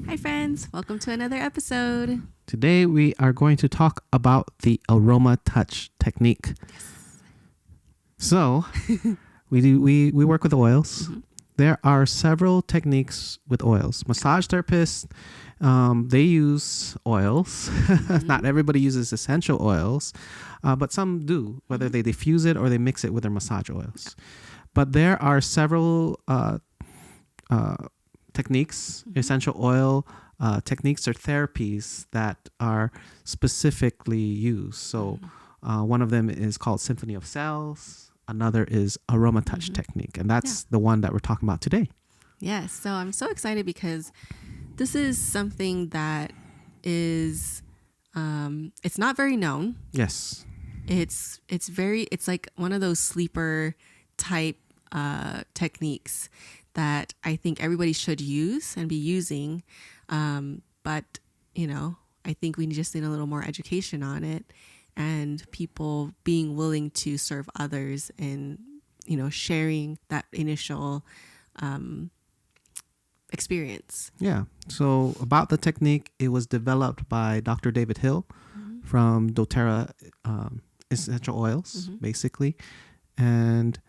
Hi friends, welcome to another episode. Today we are going to talk about the AromaTouch Technique. Yes. So we work with oils. Mm-hmm. There are several techniques with oils. Massage therapists, they use oils. Mm-hmm. Not everybody uses essential oils, but some do, whether they diffuse it or they mix it with their massage oils. But there are several techniques, essential oil techniques or therapies that are specifically used. So one of them is called Symphony of Cells. Another is AromaTouch Technique. And that's the one that we're talking about today. Yes, so I'm so excited because this is something that is, it's not very known. Yes. It's like one of those sleeper type techniques that I think everybody should use and be using. But, I think we just need a little more education on it and people being willing to serve others and, sharing that initial experience. Yeah. So about the technique, it was developed by Dr. David Hill from doTERRA essential oils, basically. And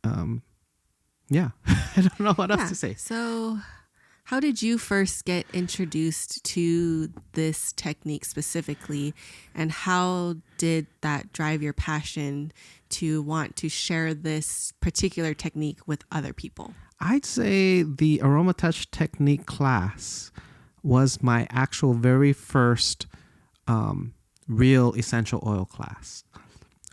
I don't know what else to say. So how did you first get introduced to this technique specifically, and how did that drive your passion to want to share this particular technique with other people? I'd say the AromaTouch Technique class was my actual very first real essential oil class.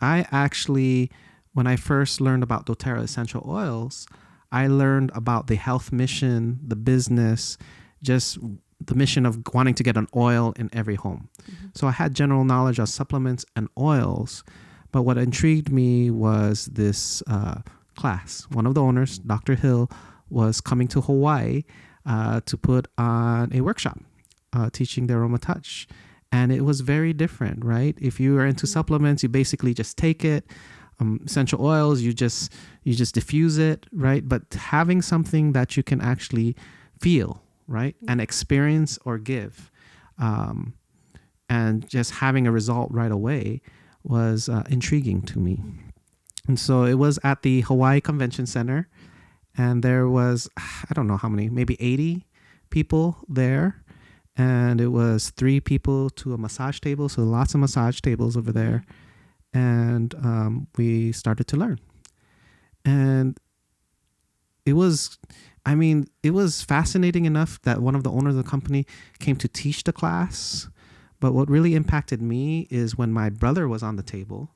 I actually, when I first learned about doTERRA essential oils, I learned about the health mission, the business, just the mission of wanting to get an oil in every home. So I had general knowledge of supplements and oils, but what intrigued me was this class. One of the owners, Dr. Hill, was coming to Hawaii to put on a workshop teaching the AromaTouch. And it was very different, right? If you are into supplements, you basically just take it. Essential oils, you just diffuse it, right? But having something that you can actually feel, right, and experience or give, and just having a result right away was intriguing to me. And so it was at the Hawaii Convention Center, and there was, I don't know how many, maybe 80 people there. And it was 3 people to a massage table. So lots of massage tables over there. And we started to learn. And it was fascinating enough that one of the owners of the company came to teach the class. But what really impacted me is when my brother was on the table,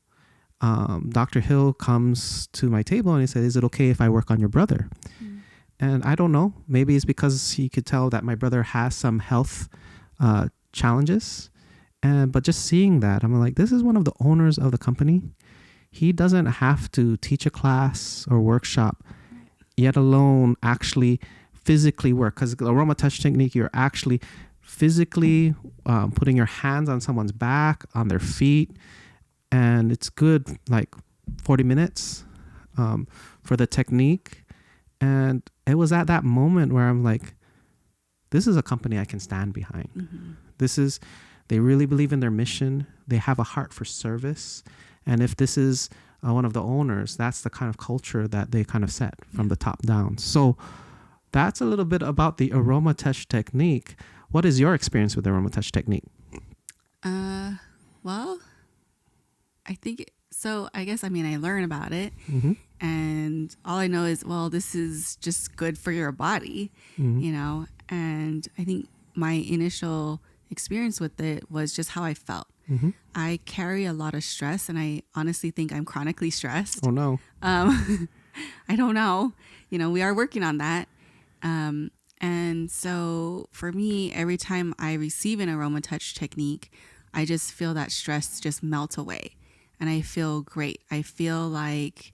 Dr. Hill comes to my table and he said, "Is it okay if I work on your brother?" And I don't know, maybe it's because he could tell that my brother has some health challenges. But just seeing that, I'm like, this is one of the owners of the company. He doesn't have to teach a class or workshop, yet alone actually physically work. Because the AromaTouch Technique, you're actually physically putting your hands on someone's back, on their feet. And it's good, like 40 minutes for the technique. And it was at that moment where I'm like, this is a company I can stand behind. They really believe in their mission. They have a heart for service. And if this is one of the owners, that's the kind of culture that they kind of set from the top down. So that's a little bit about the AromaTouch Technique. What is your experience with the AromaTouch Technique? Well, I think so. I guess, I learn about it and all I know is, well, this is just good for your body, and I think my initial experience with it was just how I felt. I carry a lot of stress, and I honestly think I'm chronically stressed. Oh no. I don't know. We are working on that. And so for me, every time I receive an AromaTouch Technique, I just feel that stress just melt away, and I feel great. I feel like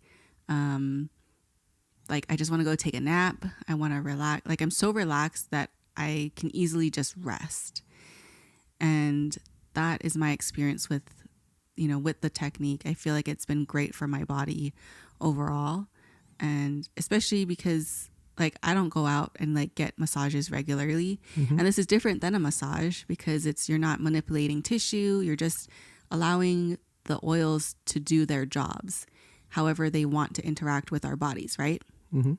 I just want to go take a nap. I want to relax. Like, I'm so relaxed that I can easily just rest. And that is my experience with the technique. I feel like it's been great for my body overall. And especially because like I don't go out and like get massages regularly. Mm-hmm. And this is different than a massage because you're not manipulating tissue. You're just allowing the oils to do their jobs however they want to interact with our bodies, right? Mm-hmm.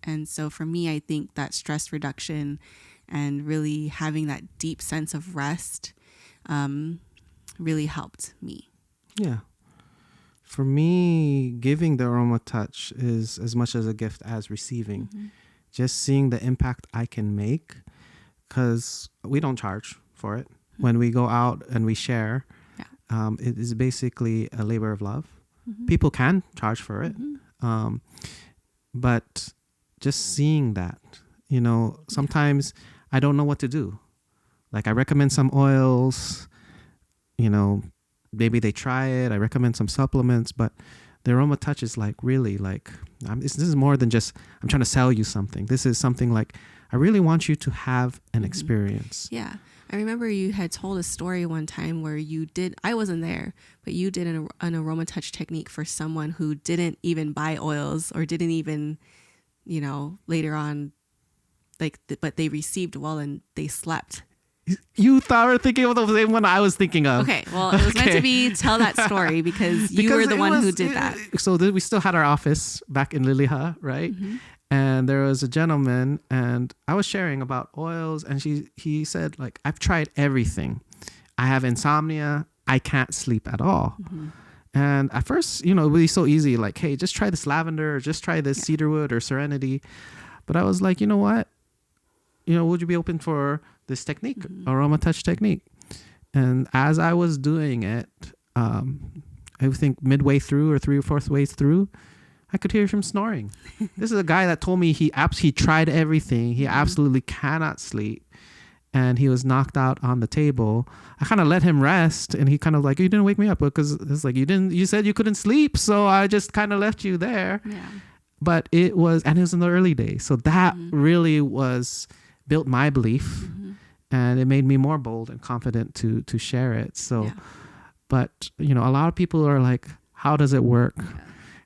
And so for me, I think that stress reduction and really having that deep sense of rest really helped me. Yeah. For me, giving the AromaTouch is as much as a gift as receiving. Mm-hmm. Just seeing the impact I can make, because we don't charge for it. Mm-hmm. When we go out and we share, it is basically a labor of love. Mm-hmm. People can charge for it. Mm-hmm. But just seeing that, sometimes I don't know what to do. Like I recommend some oils, maybe they try it. I recommend some supplements, but the AromaTouch is like really like, this is more than just, I'm trying to sell you something. This is something like, I really want you to have an experience. Yeah. I remember you had told a story one time where I wasn't there, but you did an AromaTouch technique for someone who didn't even buy oils or didn't even, later on, but they received well and they slept. You thought we were thinking of the same one I was thinking of. Okay, well, it was meant to be tell that story because you were the one who did that. So we still had our office back in Liliha, right? Mm-hmm. And there was a gentleman, and I was sharing about oils, and he said, like, I've tried everything. I have insomnia. I can't sleep at all. Mm-hmm. And at first, it would be so easy, like, hey, just try this lavender, or just try this cedarwood or serenity. But I was like, you know what? Would you be open for this technique, AromaTouch technique? And as I was doing it, I think midway through or 3 or 4 ways through, I could hear him snoring. This is a guy that told me he tried everything. He absolutely cannot sleep. And he was knocked out on the table. I kind of let him rest, and he kind of like, you didn't wake me up because it's like, you said you couldn't sleep. So I just kind of left you there. Yeah. But it was in the early days. So that really built my belief, and it made me more bold and confident to share it. So, but a lot of people are like, how does it work? Yeah.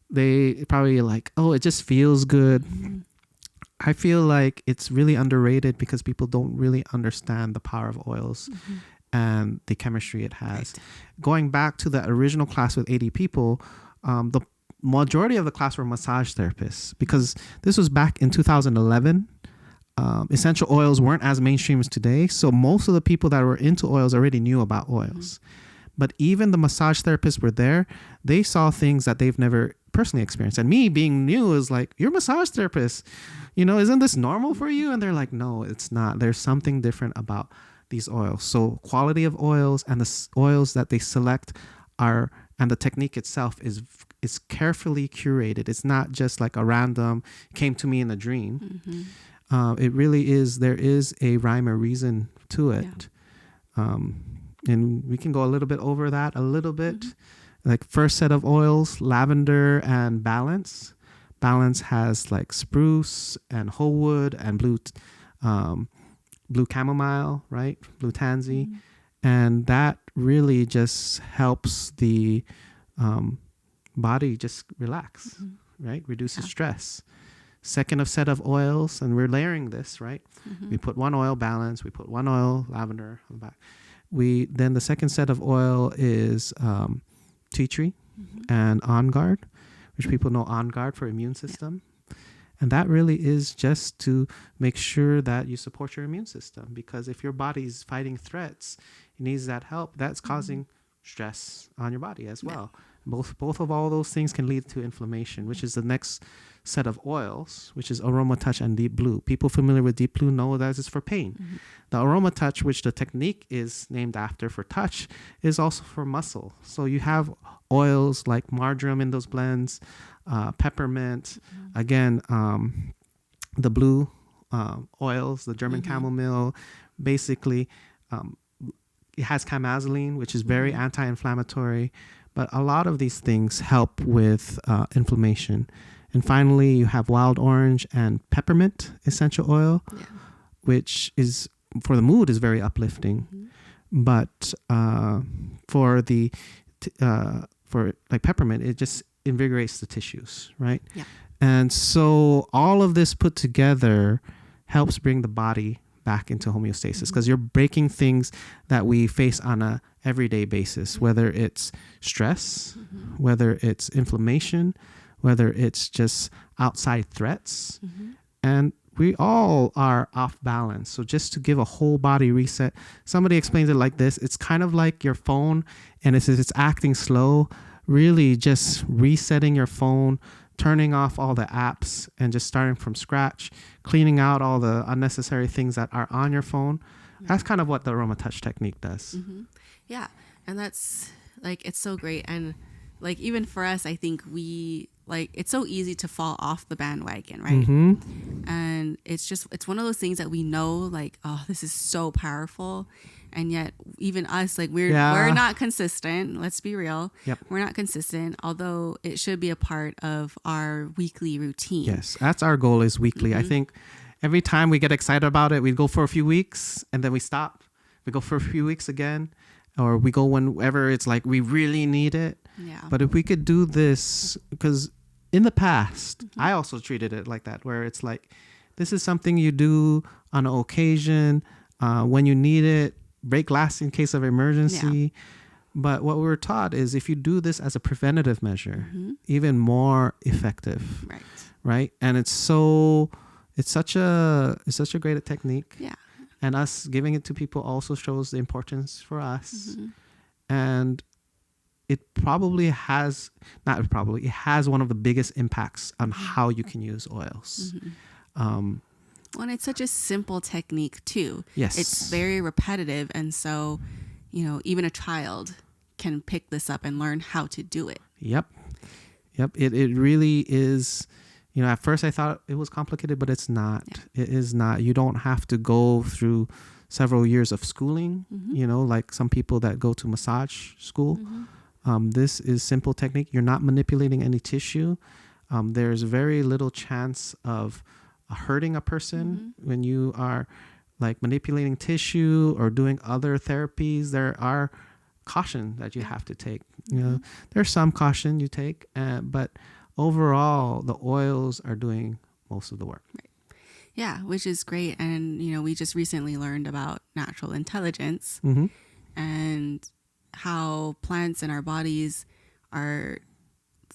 They probably like, oh, it just feels good. Mm-hmm. I feel like it's really underrated because people don't really understand the power of oils and the chemistry it has. Right. Going back to the original class with 80 people, the majority of the class were massage therapists because this was back in 2011. Essential oils weren't as mainstream as today. So most of the people that were into oils already knew about oils. But even the massage therapists were there. They saw things that they've never personally experienced. And me being new is like, you're a massage therapist. Isn't this normal for you? And they're like, no, it's not. There's something different about these oils. So quality of oils and the oils that they select and the technique itself is carefully curated. It's not just like a random came to me in a dream. Mm-hmm. It really is. There is a rhyme or reason to it. Yeah. And we can go a little bit over that a little bit. Mm-hmm. Like first set of oils, lavender and balance. Balance has like spruce and whole wood and blue chamomile, right? Blue tansy. Mm-hmm. And that really just helps the body just relax, right? Reduces stress. Second of set of oils, and we're layering this, right? Mm-hmm. We put one oil balance, we put one oil lavender on the back. Then the second set of oil is tea tree and On Guard, which people know On Guard for immune system. Yeah. And that really is just to make sure that you support your immune system, because if your body's fighting threats, it needs that help. That's causing stress on your body as well. Both of all those things can lead to inflammation, which is the next set of oils, which is AromaTouch and Deep Blue. People familiar with Deep Blue know that it's for pain. Mm-hmm. The AromaTouch, which the technique is named after for touch, is also for muscle. So you have oils like marjoram in those blends, peppermint, again, the blue oils, the German chamomile, basically it has chamazoline, which is very anti-inflammatory. But a lot of these things help with inflammation. And finally, you have wild orange and peppermint essential oil, which is for the mood is very uplifting. But for like peppermint, it just invigorates the tissues, right? Yeah. And so all of this put together helps bring the body back into homeostasis, because you're breaking things that we face on a everyday basis, whether it's stress, whether it's inflammation, whether it's just outside threats. And we all are off balance. So just to give a whole body reset, somebody explains it like this: it's kind of like your phone, and if it's acting slow, really just resetting your phone, turning off all the apps and just starting from scratch, cleaning out all the unnecessary things that are on your phone. That's kind of what the AromaTouch technique does. Yeah. And that's like, it's so great. And like, even for us, I think it's so easy to fall off the bandwagon, right? And it's one of those things that we know, like, oh, this is so powerful. And yet even us, like we're not consistent. Let's be real. Yep. We're not consistent, although it should be a part of our weekly routine. Yes, that's our goal, is weekly. I think every time we get excited about it, we go for a few weeks and then we stop. We go for a few weeks again, or we go whenever it's like we really need it. Yeah. But if we could do this, because in the past, I also treated it like that, where it's like, this is something you do on an occasion, when you need it, break glass in case of emergency. Yeah. But what we were taught is, if you do this as a preventative measure, even more effective. Right. And it's such a great technique. Yeah. And us giving it to people also shows the importance for us. And it has one of the biggest impacts on how you can use oils. Well, and it's such a simple technique too. Yes. It's very repetitive. And so, even a child can pick this up and learn how to do it. Yep. It really is. At first I thought it was complicated, but it's not. Yeah. It is not. You don't have to go through several years of schooling, like some people that go to massage school. This is simple technique. You're not manipulating any tissue. There's very little chance of hurting a person when you are like manipulating tissue or doing other therapies. There are caution that you have to take. There's some caution you take, but overall the oils are doing most of the work. Right. Yeah, which is great. And we just recently learned about natural intelligence and how plants in our bodies are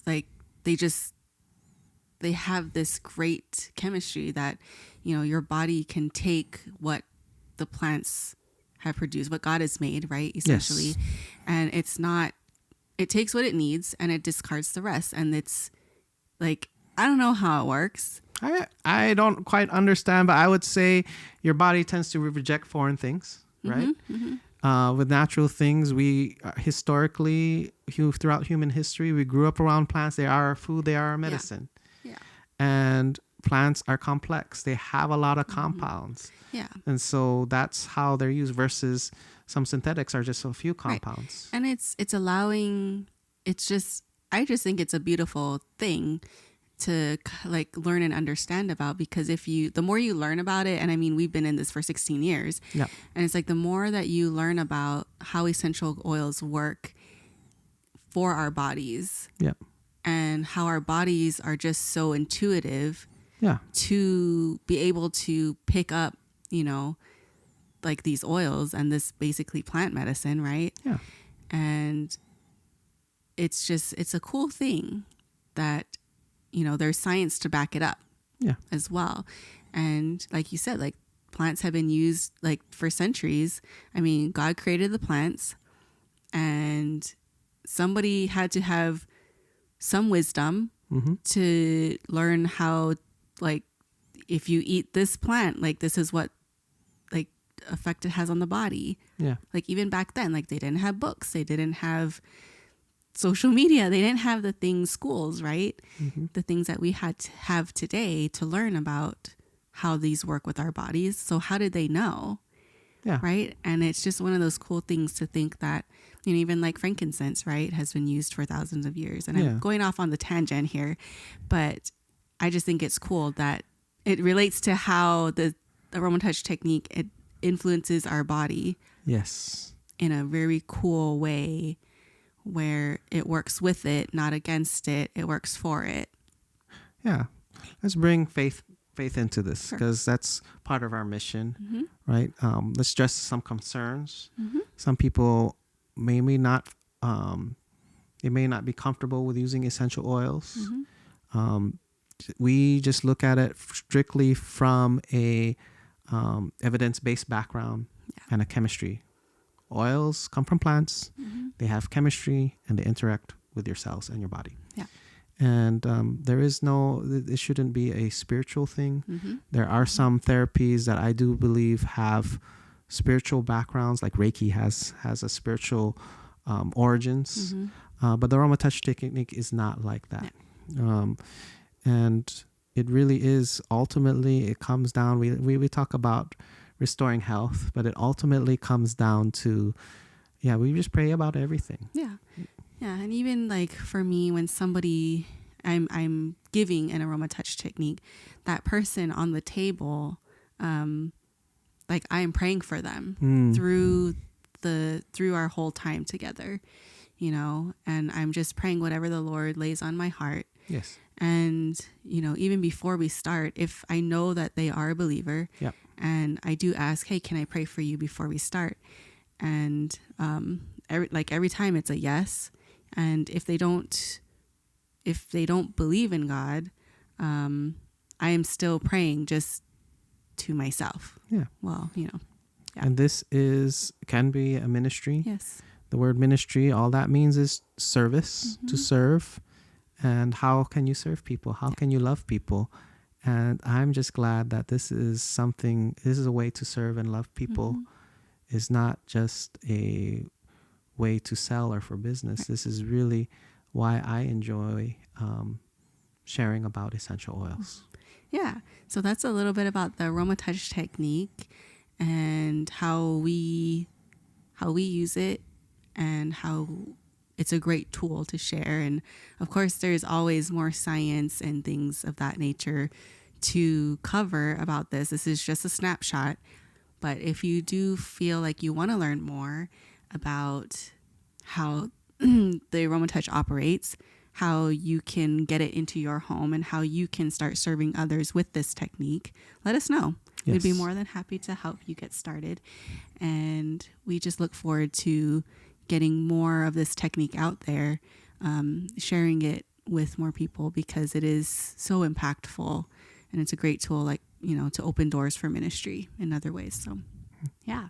like, they have this great chemistry that, your body can take what the plants have produced, what God has made, right? Essentially. Yes. And it takes what it needs and it discards the rest. And it's like, I don't know how it works. I don't quite understand, but I would say your body tends to reject foreign things, right? With natural things, we historically, throughout human history, we grew up around plants. They are our food. They are our medicine. Yeah. And plants are complex. They have a lot of compounds. Yeah. And so that's how they're used, versus some synthetics are just a few compounds. Right. And I just think it's a beautiful thing to like learn and understand about, because the more you learn about it, and I mean, we've been in this for 16 years, and it's like the more that you learn about how essential oils work for our bodies, and how our bodies are just so intuitive, to be able to pick up, like these oils and this basically plant medicine, right? Yeah. And it's a cool thing that there's science to back it up as well. And like you said, like plants have been used like for centuries. I mean, God created the plants, and somebody had to have some wisdom to learn how, like, if you eat this plant, like this is what like effect it has on the body. Yeah. Like even back then, like they didn't have books. They didn't have social media. They didn't have the schools, right? The things that we had to have today to learn about how these work with our bodies. So how did they know? Yeah. Right. And it's just one of those cool things to think that, even like frankincense, right, has been used for thousands of years. And I'm going off on the tangent here, but I just think it's cool that it relates to how the AromaTouch technique, it influences our body. Yes. In a very cool way, where it works with it, not against it. It works for it. Yeah. Let's bring faith into this, Sure. because that's part of our mission, Mm-hmm. right? Let's address some concerns. Mm-hmm. Some people may not they may not be comfortable with using essential oils. Mm-hmm. We just look at it strictly from a evidence-based background and a chemistry. Oils come from plants. Mm-hmm. They have chemistry and they interact with your cells and your body. Yeah. And there is it shouldn't be a spiritual thing. Mm-hmm. There are some therapies that I do believe have spiritual backgrounds, like Reiki has a spiritual origins. Mm-hmm. But the AromaTouch technique is not like that. And it really is, ultimately, it comes down, we talk about restoring health, but it ultimately comes down to, we just pray about everything. Yeah. Yeah. And even like for me, when somebody, I'm giving an AromaTouch technique, that person on the table, like I am praying for them through our whole time together, and I'm just praying whatever the Lord lays on my heart. Yes. And, even before we start, if I know that they are a believer, and I do ask, hey, can I pray for you before we start? And every time it's a yes. And if they don't believe in God, I am still praying just to myself. Yeah. Well, Yeah. And this can be a ministry. Yes. The word ministry, all that means is service, to serve. And how can you serve people? How can you love people? And I'm just glad that this is a way to serve and love people. It's not just a way to sell or for business. Right. This is really why I enjoy sharing about essential oils. Yeah. So that's a little bit about the AromaTouch technique and how we use it, and how it's a great tool to share. And of course, there's always more science and things of that nature to cover about this. This is just a snapshot. But if you do feel like you want to learn more about how the AromaTouch operates, how you can get it into your home, and how you can start serving others with this technique, let us know. Yes. We'd be more than happy to help you get started. And we just look forward to getting more of this technique out there, sharing it with more people, because it is so impactful, and it's a great tool, to open doors for ministry in other ways. So, yeah.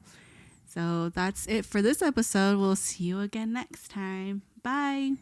So that's it for this episode. We'll see you again next time. Bye.